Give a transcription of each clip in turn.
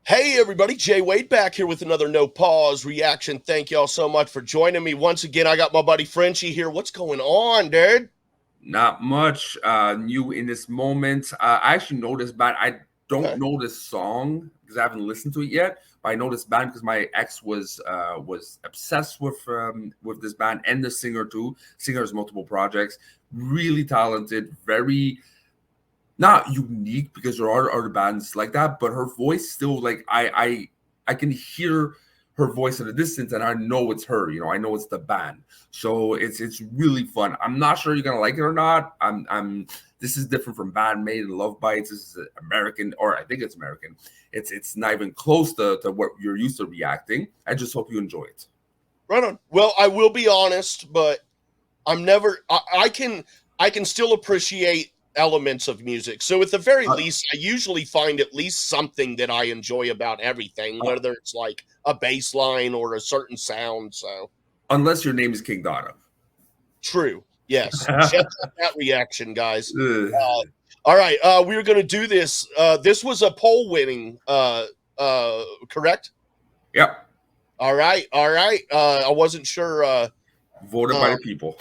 Hey everybody, Jay Wade back here with another No Pause reaction. Thank y'all so much for joining me. Once again, I got my buddy Frenchie here. What's going on, dude? Not much new in this moment. I actually know this band. I don't Okay. know this song because I haven't listened to it yet. But I know this band because my ex was obsessed with this band and the singer too. Singer has multiple projects. Really talented. Very not unique because there are other bands like that. But her voice still like I can hear her voice at a distance and I know it's her. I know it's the band. So it's really fun. I'm not sure you're gonna like it or not. I'm This is different from Band Made and Love Bites. This is American, or I think it's American. It's not even close to what you're used to reacting. I just hope you enjoy it. Right on. Well, I will be honest, but I can still appreciate elements of music. So at the very least, I usually find at least something that I enjoy about everything, whether it's like a bass line or a certain sound. So unless your name is King Donna. True. Yes. Check out that reaction, guys. All right. We're going to do this. This was a poll winning, correct? Yep. All right. I wasn't sure. Voted by the people.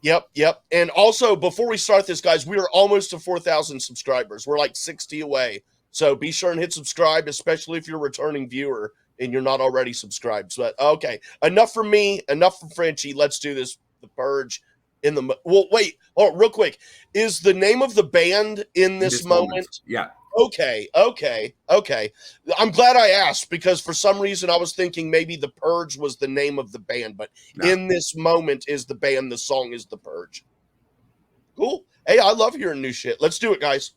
Yep. And also, before we start this, guys, we are almost to 4,000 subscribers. We're like 60 away. So be sure and hit subscribe, especially if you're a returning viewer and you're not already subscribed. But okay, enough for me, enough for Frenchie. Let's do this. The Purge in the wait. Oh, real quick, is the name of the band in this moment? Yeah. Okay. I'm glad I asked because for some reason I was thinking maybe The Purge was the name of the band, but in this moment is the band. The song is The Purge. Cool. Hey, I love hearing new shit. Let's do it, guys.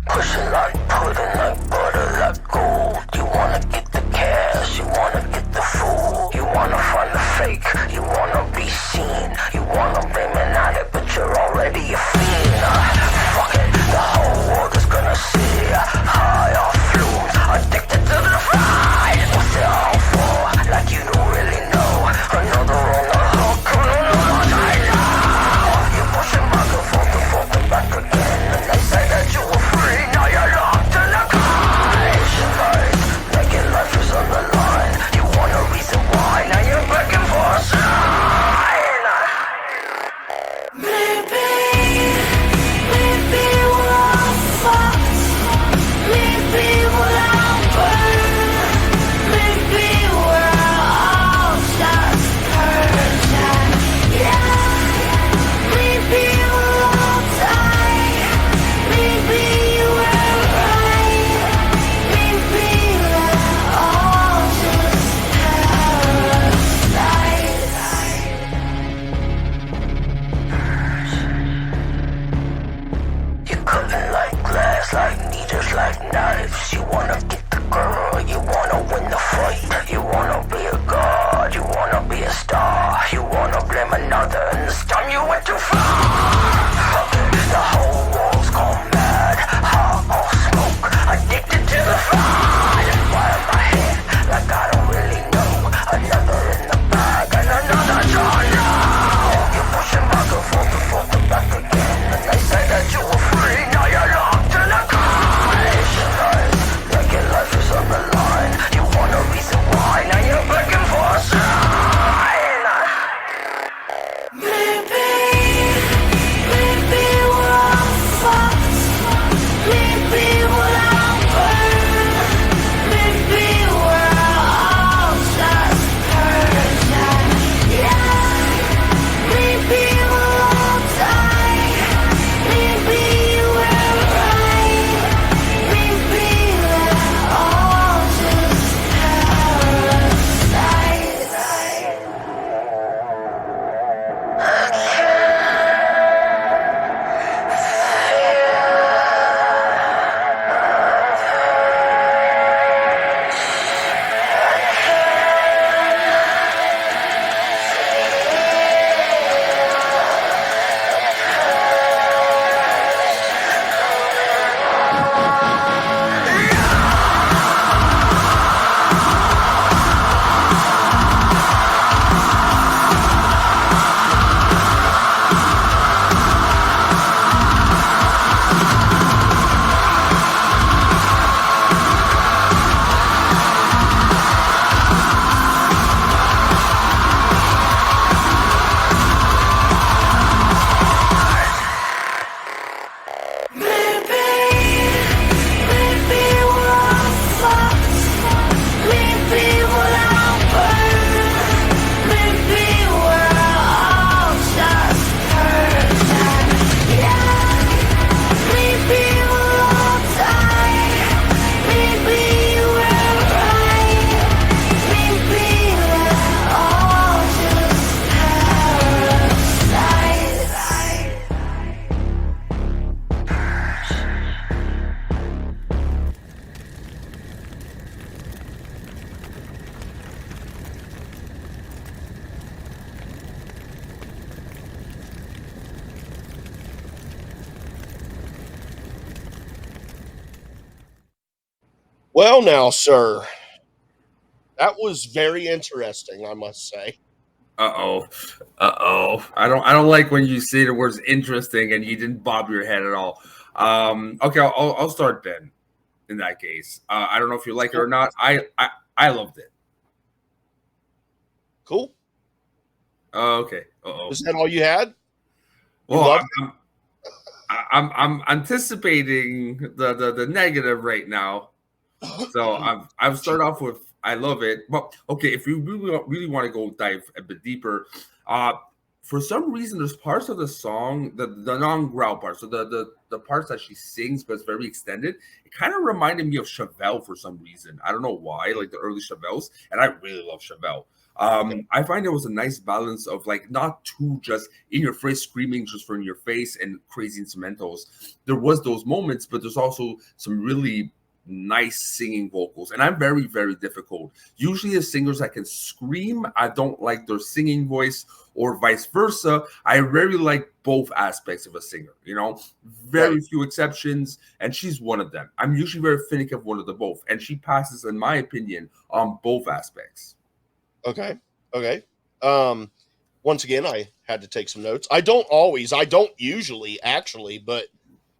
Pushing like pudding, like butter, like gold. You wanna get the cash, you wanna get the food. You wanna find the fake, you wanna be seen. You wanna blame it on it, but you're already a fiend. Fuck it, the whole world is gonna see. High off fumes, addicted to the ride. What's it all for? Like you don't really know. Another on the hook, another I know. You're pushing back and forth and back again. And they say that you were free, now you're locked in a cage. Like your life is on the line. You want a reason why, now you're begging for a sign. Maybe we're all fucked. Maybe we're all burned. Maybe we're all just purged. Yeah. Maybe we'll all die. Maybe you were right. Maybe we're all just parasites. You're cutting like glass, like needles, like knives. You wanna get the girl, you wanna win the fight. You wanna be a god, you wanna be a star. You wanna blame another, and this time you went too far. The whole world's gone mad, hot or smoke, addicted to the fight. Why am I here? Like I don't really know. Another in the bag, and another drawn now. You're pushing back and forth and back again. And they say that you were free, now you're locked in a cage. Like your life is on the line. You want a reason why, now you're begging for a sign. Well, now, sir, that was very interesting, I must say. Uh-oh. Uh-oh. I don't like when you say the words interesting and you didn't bob your head at all. Okay, I'll start then in that case. I don't know if you like it or not. I loved it. Cool. Okay. Uh-oh. Is that all you had? You Well, loved I'm anticipating the negative right now. So I've started off with I love it. But okay, if you really want to go dive a bit deeper, uh for some reason there's parts of the song, the non-growl parts, so the parts that she sings but it's very extended, it kind of reminded me of Chevelle for some reason. I don't know why, like the early Chevelles, and I really love Chevelle. I find there was a nice balance of like not too just in your face screaming just for in your face and crazy instrumentals. There was those moments, but there's also some really nice singing vocals, and I'm very, very difficult. Usually the singers that can scream, I don't like their singing voice, or vice versa. I really like both aspects of a singer, very few exceptions, and she's one of them. I'm usually very finicky of one of the both, and she passes, in my opinion, on both aspects. Okay. Once again, I had to take some notes. I don't usually actually, but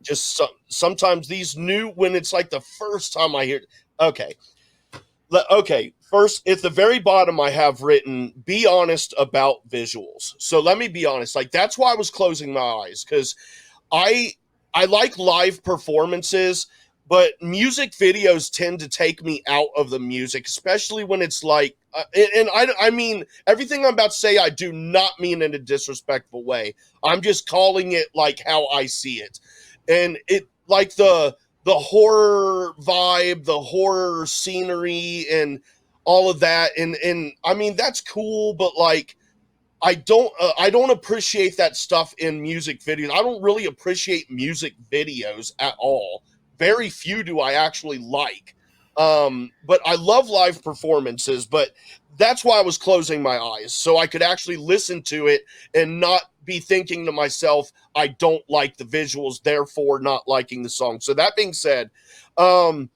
just sometimes these new, when it's like the first time I hear it. Okay. Okay. First, at the very bottom, I have written, be honest about visuals. So let me be honest. Like, that's why I was closing my eyes, because I like live performances, but music videos tend to take me out of the music, especially when it's like, and I mean, everything I'm about to say, I do not mean in a disrespectful way. I'm just calling it like how I see it. And it, like the horror vibe, the horror scenery and all of that. And I mean, that's cool, but like, I don't appreciate that stuff in music videos. I don't really appreciate music videos at all. Very few do I actually like. But I love live performances, but that's why I was closing my eyes so I could actually listen to it and not be thinking to myself, I don't like the visuals, therefore not liking the song. So that being said, um,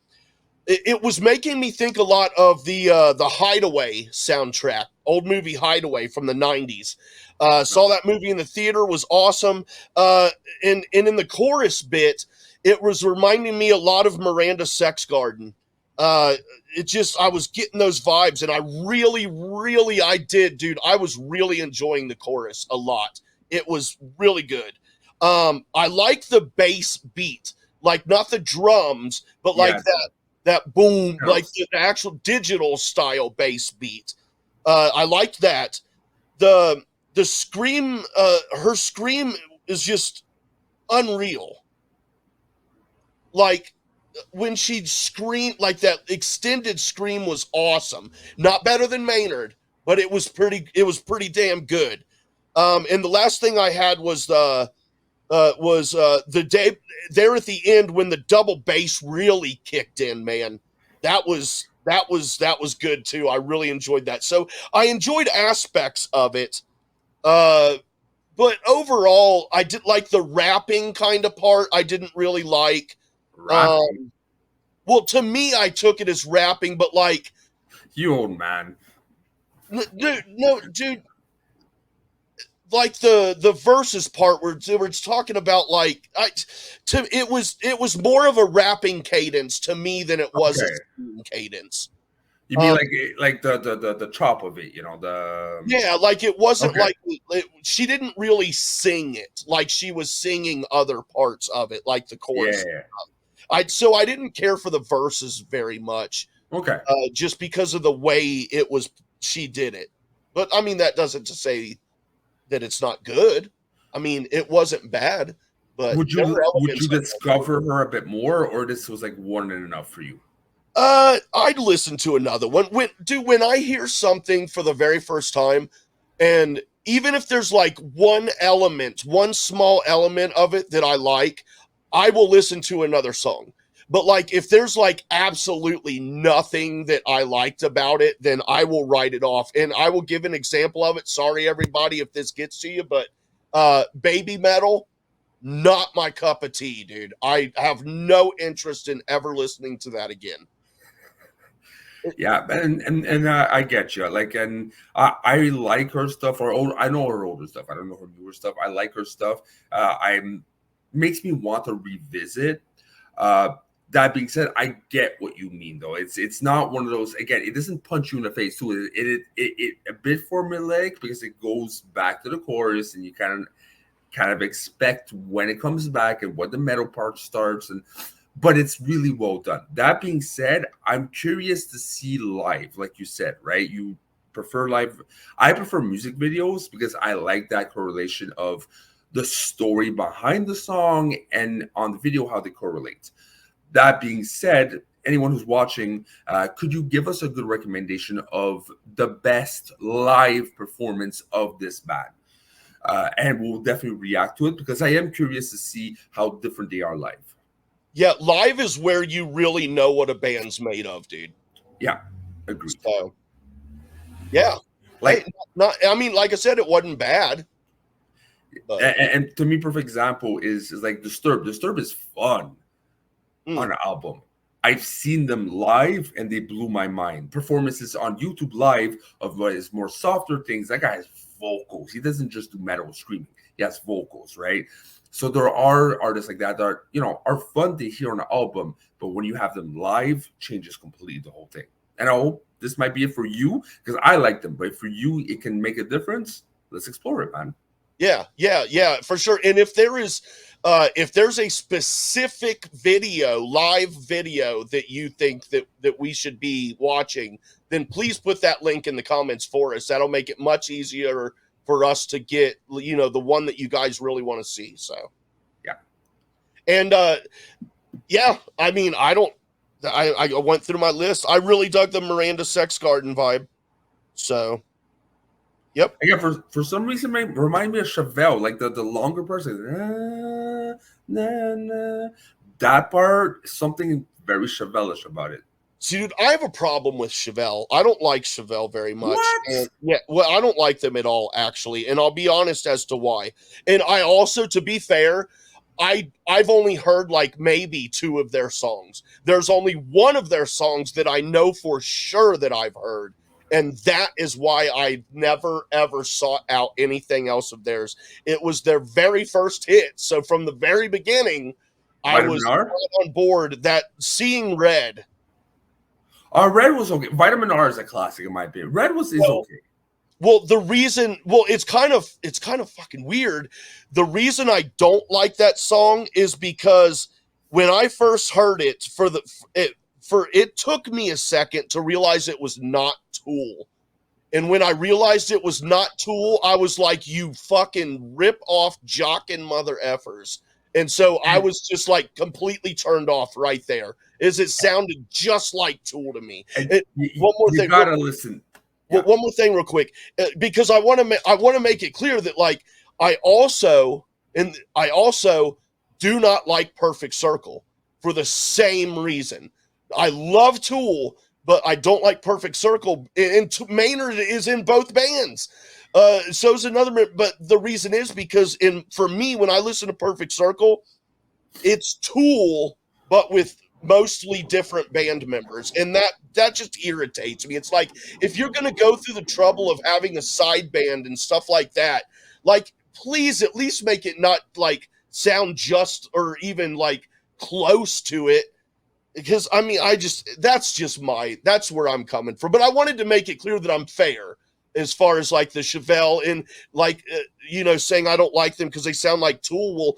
it was making me think a lot of the Hideaway soundtrack, old movie Hideaway from the 90s. Saw that movie in the theater, was awesome. And in the chorus bit, it was reminding me a lot of Miranda Sex Garden. Uh, it just, I was getting those vibes, and I really, I did, dude. I was really enjoying the chorus a lot. It was really good. I like the bass beat, like not the drums, but like Yeah. that boom, like Yes. the actual digital style bass beat. I liked that. The scream, her scream is just unreal. Like when she screamed, like that extended scream was awesome. Not better than Maynard, but it was pretty damn good. And the last thing I had was the day there at the end when the double bass really kicked in, man. That was good too. I really enjoyed that. So I enjoyed aspects of it. Uh but overall I did like the rapping kind of part. I didn't really like. Rapping. Um well, to me I took it as rapping, but like You old man. dude, no, dude, like the verses part where it's talking about like it was more of a rapping cadence to me than it was a Okay. singing cadence. You mean Um, like the chop of it, the yeah, like it wasn't okay. like she didn't really sing it like she was singing other parts of it, like the chorus. Yeah. I didn't care for the verses very much, Okay. just because of the way it was she did it. But I mean that doesn't to say that it's not good. I mean, it wasn't bad, but Would there were you elements I didn't like. discover her a bit more, or this was like one and enough for you? I'd listen to another one. When I hear something for the very first time, and even if there's like one small element of it that I like, I will listen to another song. But like if there's like absolutely nothing that I liked about it, then I will write it off. And I will give an example of it. Sorry everybody if this gets to you, but Baby Metal, not my cup of tea, dude. I have no interest in ever listening to that again. Yeah, and I get you. Like, and I like her stuff. I know her older stuff. I don't know her newer stuff. I like her stuff. I'm makes me want to revisit. Uh, that being said, I get what you mean, though. It's not one of those. Again, it doesn't punch you in the face too. It a bit formulaic because it goes back to the chorus, and you kind of expect when it comes back and when the metal part starts, and but it's really well done. That being said, I'm curious to see live, like you said, right? You prefer live. I prefer music videos because I like that correlation of the story behind the song and on the video how they correlate. That being said, anyone who's watching, could you give us a good recommendation of the best live performance of this band? And we'll definitely react to it because I am curious to see how different they are live. Yeah, live is where you really know what a band's made of, dude. Yeah, agreed. So, yeah. Like, hey, I mean, like I said, it wasn't bad. But. And to me, perfect example is like Disturb. Disturb is fun on an album. I've seen them live and they blew my mind. Performances on YouTube live of what is more softer things. That guy has vocals. He doesn't just do metal screaming. He has vocals, right? So there are artists like that are, are fun to hear on an album, but when you have them live, changes completely the whole thing. And I hope this might be it for you because I like them, but for you, it can make a difference. Let's explore it, man. Yeah, for sure. And if there's a specific live video that you think that we should be watching, then please put that link in the comments for us. That'll make it much easier for us to get, the one that you guys really want to see. So, yeah. And, I mean, I went through my list. I really dug the Miranda Sex Garden vibe. So, yep. Again, for some reason, it remind me of Chevelle, like the longer person. That part, something very Chevelle-ish about it. See, dude, I have a problem with Chevelle. I don't like Chevelle very much. What? Well, I don't like them at all, actually. And I'll be honest as to why. And I also, to be fair, I've only heard like maybe 2 of their songs. There's only one of their songs that I know for sure that I've heard. And that is why I never, ever sought out anything else of theirs. It was their very first hit. So from the very beginning, I was on board that Seeing Red. Red was okay. Vitamin R is a classic in my opinion. Red is okay. Well, it's kind of fucking weird. The reason I don't like that song is because when I first heard it, it took me a second to realize it was not Tool. And when I realized it was not Tool, I was like, you fucking rip off jockin' mother effers. And so I was just like completely turned off right there, as it sounded just like Tool to me. One more thing. You gotta listen. Yeah. One more thing real quick, because I want to make it clear that like I also do not like Perfect Circle for the same reason. I love Tool, but I don't like Perfect Circle. And Maynard is in both bands. So is another, but the reason is because for me, when I listen to Perfect Circle, it's Tool, but with mostly different band members. And that just irritates me. It's like, if you're going to go through the trouble of having a side band and stuff like that, like, please at least make it not like sound just or even like close to it. Because I mean, that's where I'm coming from. But I wanted to make it clear that I'm fair as far as like the Chevelle and like, saying I don't like them because they sound like Tool. Well,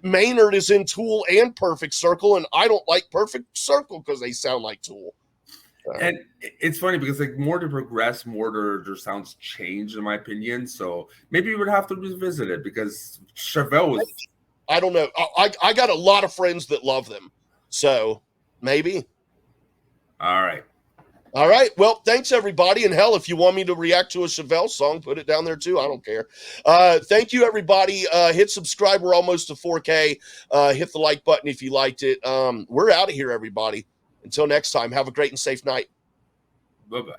Maynard is in Tool and Perfect Circle, and I don't like Perfect Circle because they sound like Tool. And it's funny because like more to progress, more their sounds change, in my opinion. So maybe you would have to revisit it because Chevelle was. I don't know. I got a lot of friends that love them, so maybe. All right. Well, thanks everybody. And hell, if you want me to react to a Chevelle song, put it down there too. I don't care. Thank you everybody. Hit subscribe. We're almost to 4K. Hit the like button if you liked it. We're out of here, everybody. Until next time, have a great and safe night. Bye-bye.